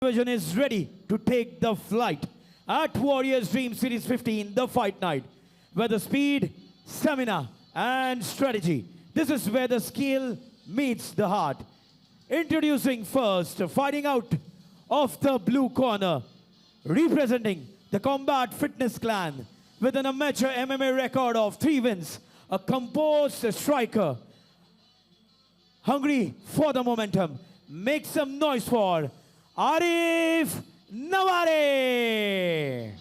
Division is ready to take the flight at Warriors Dream Series 15, the fight night, where the speed, stamina, and strategy. This is where the skill meets the heart. Introducing first, fighting out of the blue corner, representing the Combat Fitness Clan, with an amateur MMA record of 3 wins, a composed striker, hungry for the momentum. Make some noise for Arif Naware.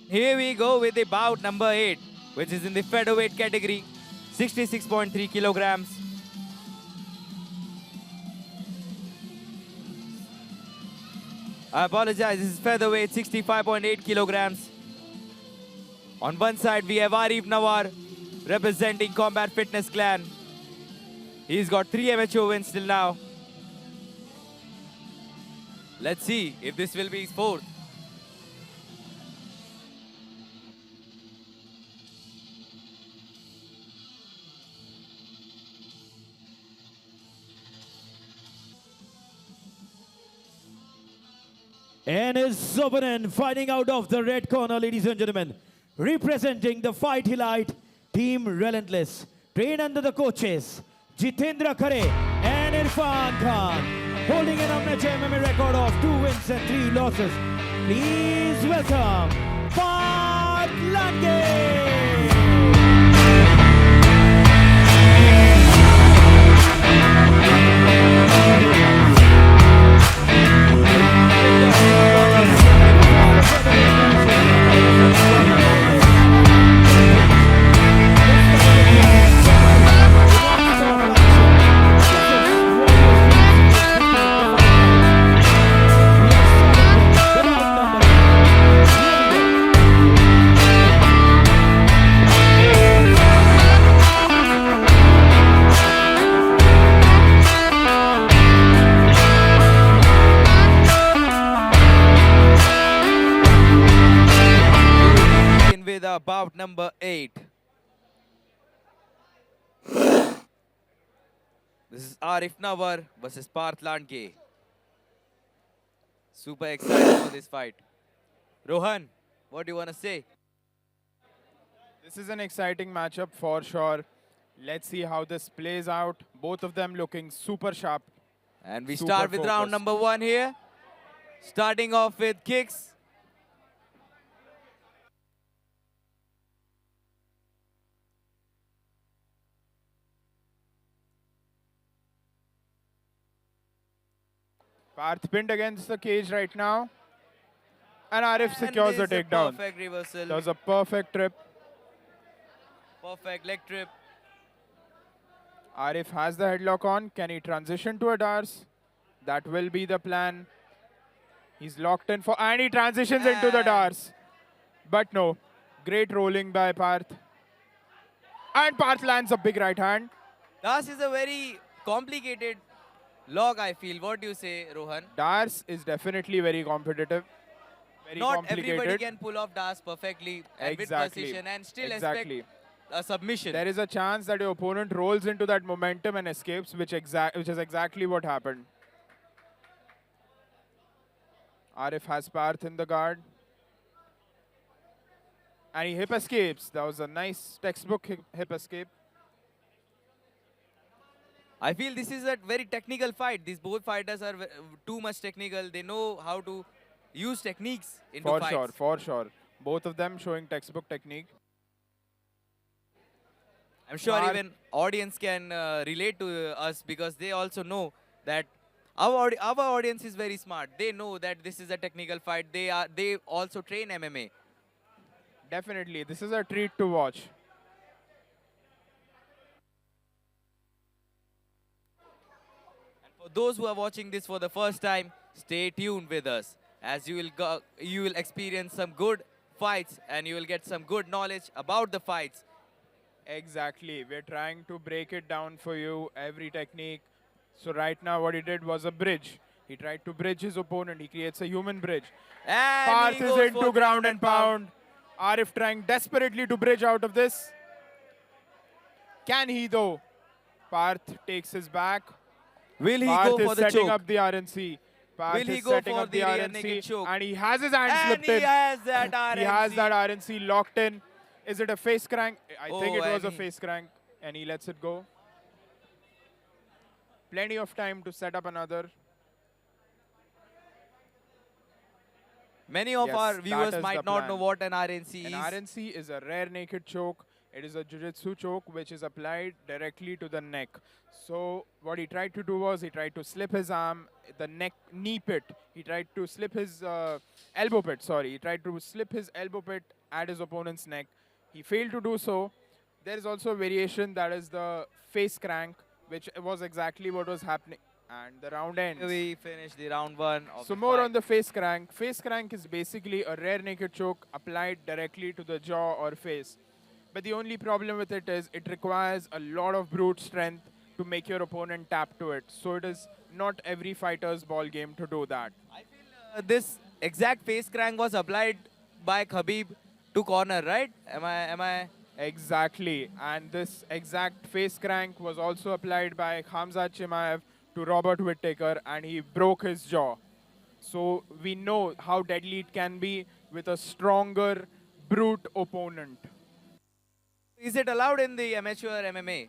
Here we go with the bout number 8, which is in the featherweight category, 66.3 kilograms. I apologize, this is featherweight, 65.8 kilograms. On one side, we have Arif Naware, representing Combat Fitness Clan. He's got 3 amateur wins till now. Let's see if this will be his 4th. And his opponent fighting out of the red corner, ladies and gentlemen, representing the Fight Elite Team Relentless, trained under the coaches Jitendra Khare and Irfan Khan, holding an amateur MMA record of 2 wins and 3 losses. Please welcome Parth Latke. Bout number 8. This is Arif Naware versus Parth Latke. Super excited for this fight. Rohan, what do you want to say? This is an exciting matchup for sure. Let's see how this plays out. Both of them looking super sharp. And we Super start with round focused. number 1 here. Starting off with kicks. Parth pinned against the cage right now. And Arif secures the And there's a takedown. perfect reversal. That was a perfect trip. Perfect leg trip. Arif has the headlock on. Can he transition to a Dars? That will be the plan. He's locked in for, and he transitions into the And- Dars. But no, great rolling by Parth. And Parth lands a big right hand. Das is a very complicated log, I feel. What do you say, Rohan? Dars is definitely very competitive. Very Not complicated. everybody can pull off Das perfectly and with Exactly. precision and still Exactly. expect a submission. There is a chance that your opponent rolls into that momentum and escapes, which is exactly what happened. Arif has Parth in the guard. And he hip escapes. That was a nice textbook hip escape. I feel this is a very technical fight. These both fighters are too much technical. They know how to use techniques into For fights. sure, for sure. Both of them showing textbook technique. I'm sure Parth- even audience can relate to us because they also know that our audience is very smart. They know that this is a technical fight. They also train MMA. Definitely, this is a treat to watch. For those who are watching this for the first time, stay tuned with us as you will experience some good fights and you will get some good knowledge about the fights. Exactly. We're trying to break it down for you, every technique. So right now what he did was a bridge. He tried to bridge his opponent. He creates a human bridge. And Parth he is goes into for ground and pound. Arif trying desperately to bridge out of this. Can he though? Parth takes his back. Will he Parth go is for the setting choke? up the RNC. Parth Will he is go setting for up the the rear RNC, naked choke? and he has his hand And slipped he in. has that RNC. He has that RNC locked in. Is it a face crank? I think Oh, it was a and he- face crank, and he lets it go. Plenty of time to set up another. Many of Yes, our that viewers is might the not know plan. what an RNC An is. RNC is a rare naked choke. It is a jiu-jitsu choke which is applied directly to the neck. So what he tried to do was he tried to slip his arm, the neck knee pit. He tried to slip his elbow pit. Sorry, he tried to slip his elbow pit at his opponent's neck. He failed to do so. There is also a variation that is the face crank, which was exactly what was happening. And the round ends. We finished the round 1 of So the more fight. on the face crank. Face crank is basically a rear naked choke applied directly to the jaw or face. But the only problem with it is it requires a lot of brute strength to make your opponent tap to it. So it is not every fighter's ball game to do that. I feel this exact face crank was applied by Khabib to corner, right? Am I? Exactly. And this exact face crank was also applied by Khamzat Chimaev to Robert Whittaker, and he broke his jaw. So we know how deadly it can be with a stronger brute opponent. Is it allowed in the amateur MMA?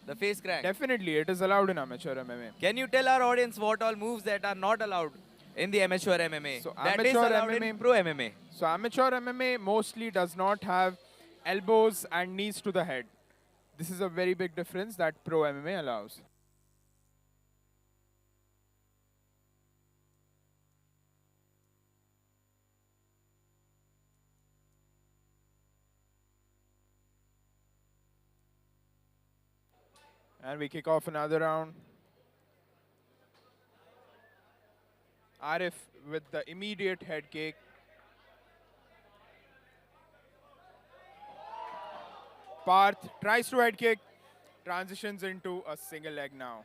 The face crank. Definitely, it is allowed in amateur MMA. Can you tell our audience what all moves that are not allowed in the amateur MMA? So that is amateur allowed MMA in pro MMA. So amateur MMA mostly does not have elbows and knees to the head. This is a very big difference that pro MMA allows. And we kick off another round. Arif with the immediate head kick. Parth tries to head kick, transitions into a single leg now.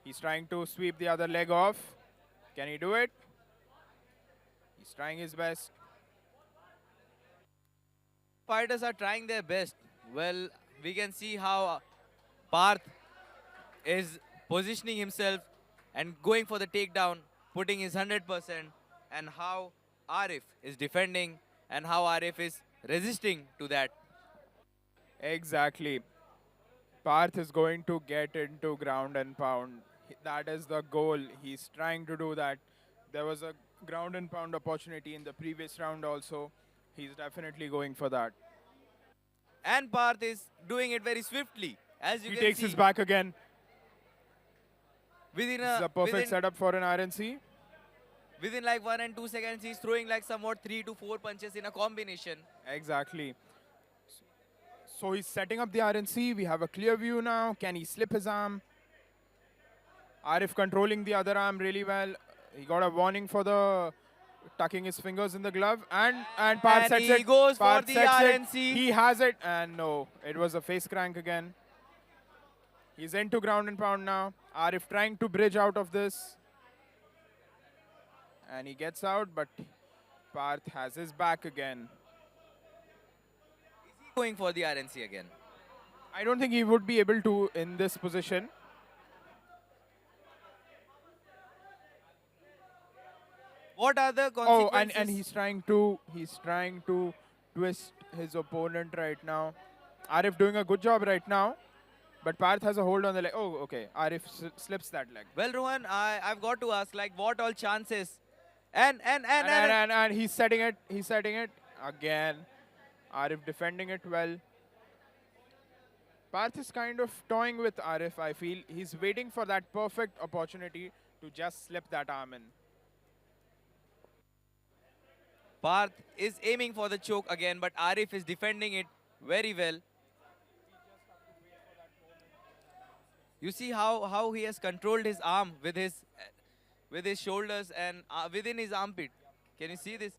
He's trying to sweep the other leg off. Can he do it? He's trying his best. Fighters are trying their best. Well, we can see how Parth is positioning himself and going for the takedown, putting his 100%, and how Arif is defending and how Arif is resisting to that. Exactly. Parth is going to get into ground and pound. That is the goal. He's trying to do that. There was a ground and pound opportunity in the previous round also. He's definitely going for that. And Parth is doing it very swiftly. As you He can takes see, his back again. within This is a perfect within, setup for an RNC. within like 1 and 2 seconds, he's throwing like somewhat 3 to 4 punches in a combination. Exactly. So he's setting up the RNC. We have a clear view now. Can he slip his arm? Arif controlling the other arm really well. He got a warning for the tucking his fingers in the glove. And Parth And sets he it. goes for Parth the sets it. RNC. He has it. And no, it was a face crank again. He's into ground and pound now. Arif trying to bridge out of this. And he gets out, but Parth has his back again. Is he going for the RNC again? I don't think he would be able to in this position. What are the Oh, consequences? and he's trying to twist his opponent right now. Arif doing a good job right now, but Parth has a hold on the leg. Oh, okay. Arif slips that leg. Well, Rohan, I've got to ask, like, what all chances? And he's setting it. He's setting it again. Arif defending it well. Parth is kind of toying with Arif, I feel. He's waiting for that perfect opportunity to just slip that arm in. Parth is aiming for the choke again, but Arif is defending it very well. You see how he has controlled his arm with his shoulders and within his armpit. Can you see this?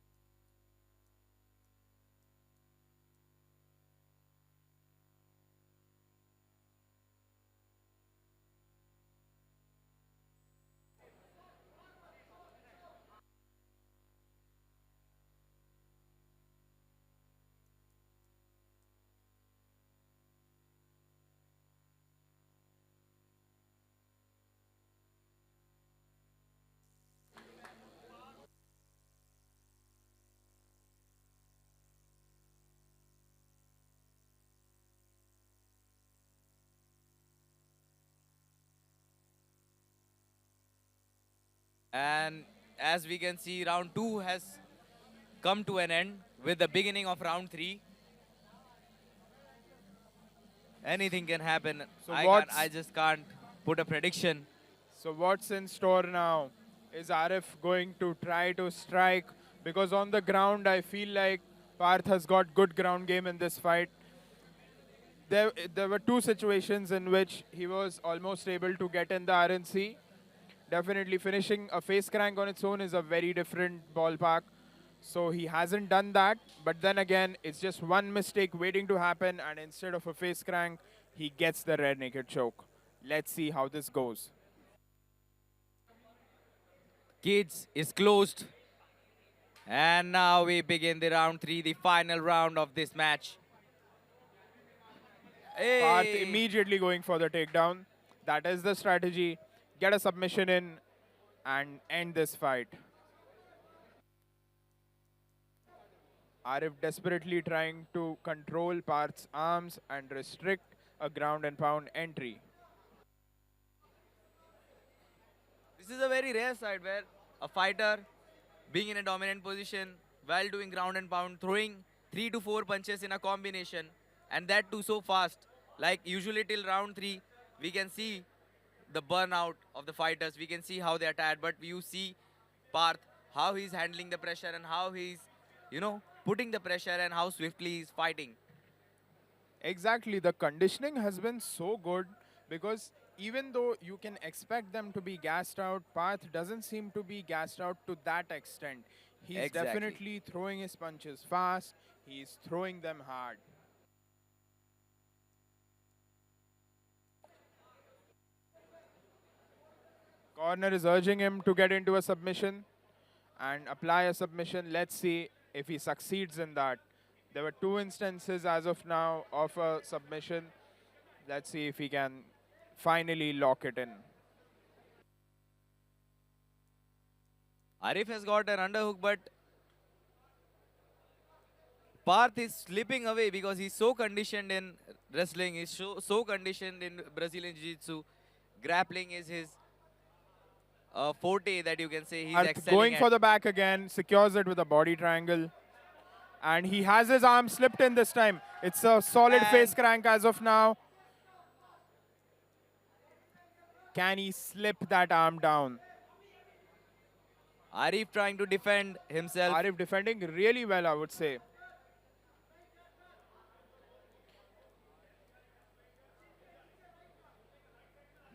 And as we can see, round 2 has come to an end with the beginning of round 3. Anything can happen. So I just can't put a prediction. So what's in store now? Is Arif going to try to strike? Because on the ground, I feel like Parth has got good ground game in this fight. There were two situations in which he was almost able to get in the RNC. Definitely finishing a face crank on its own is a very different ballpark. So he hasn't done that. But then again, it's just one mistake waiting to happen. And instead of a face crank, he gets the rear naked choke. Let's see how this goes. Cage is closed. And now we begin the round 3, the final round of this match. Parth Hey! immediately going for the takedown. That is the strategy. Get a submission in and end this fight. Arif desperately trying to control Parth's arms and restrict a ground and pound entry. This is a very rare side where a fighter being in a dominant position while doing ground and pound, throwing 3 to 4 punches in a combination, and that too so fast. Like usually till round 3, we can see the burnout of the fighters. We can see how they are tired, but you see Parth, how he's handling the pressure and how he's, putting the pressure and how swiftly he's fighting. Exactly, the conditioning has been so good because even though you can expect them to be gassed out, Parth doesn't seem to be gassed out to that extent. He's Exactly. definitely throwing his punches fast, he's throwing them hard. Corner is urging him to get into a submission and apply a submission. Let's see if he succeeds in that. There were two instances as of now of a submission. Let's see if he can finally lock it in. Arif has got an underhook, but Parth is slipping away because he's so conditioned in wrestling, he's so conditioned in Brazilian Jiu-Jitsu. Grappling is his forte that you can say he's Parth excelling going at. for the back again, secures it with a body triangle. And he has his arm slipped in this time. It's a solid And- face crank as of now. Can he slip that arm down? Arif trying to defend himself. Arif defending really well, I would say.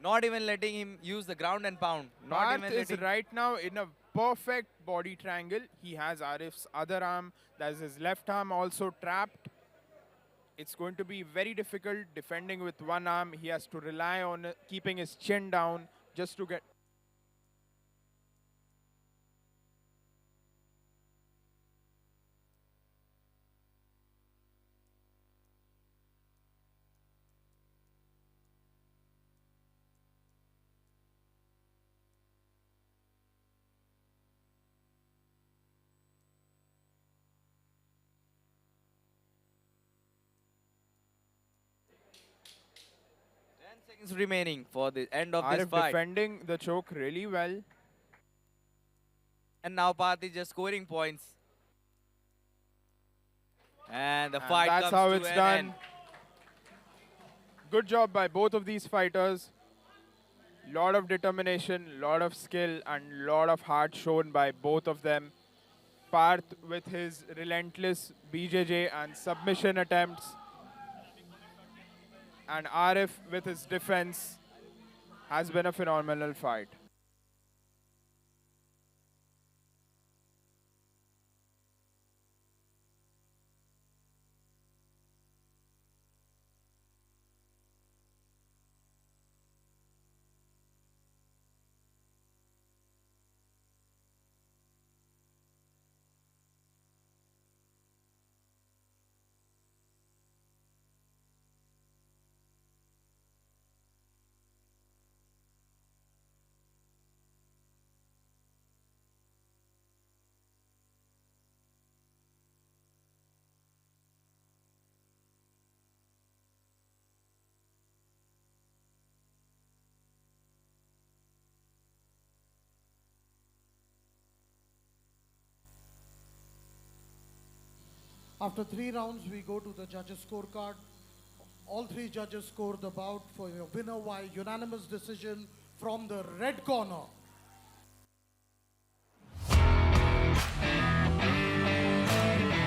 Not even letting him use the ground and pound. Not Parth even is letting. right now in a perfect body triangle. He has Arif's other arm. That's his left arm also trapped. It's going to be very difficult defending with one arm. He has to rely on keeping his chin down just to get. Seconds remaining for the end of this Arif fight. defending the choke really well. And now Parth is just scoring points. And the And fight that's comes how to it's an done. end. Good job by both of these fighters. Lot of determination, lot of skill, and lot of heart shown by both of them. Parth with his relentless BJJ and submission attempts, and Arif with his defense has been a phenomenal fight. After 3 rounds, we go to the judges' scorecard. All 3 judges score the bout for your winner by unanimous decision from the red corner.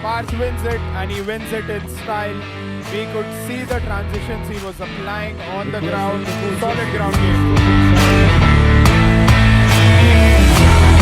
Parth wins it, and he wins it in style. We could see the transitions he was applying on the ground. Solid ground game.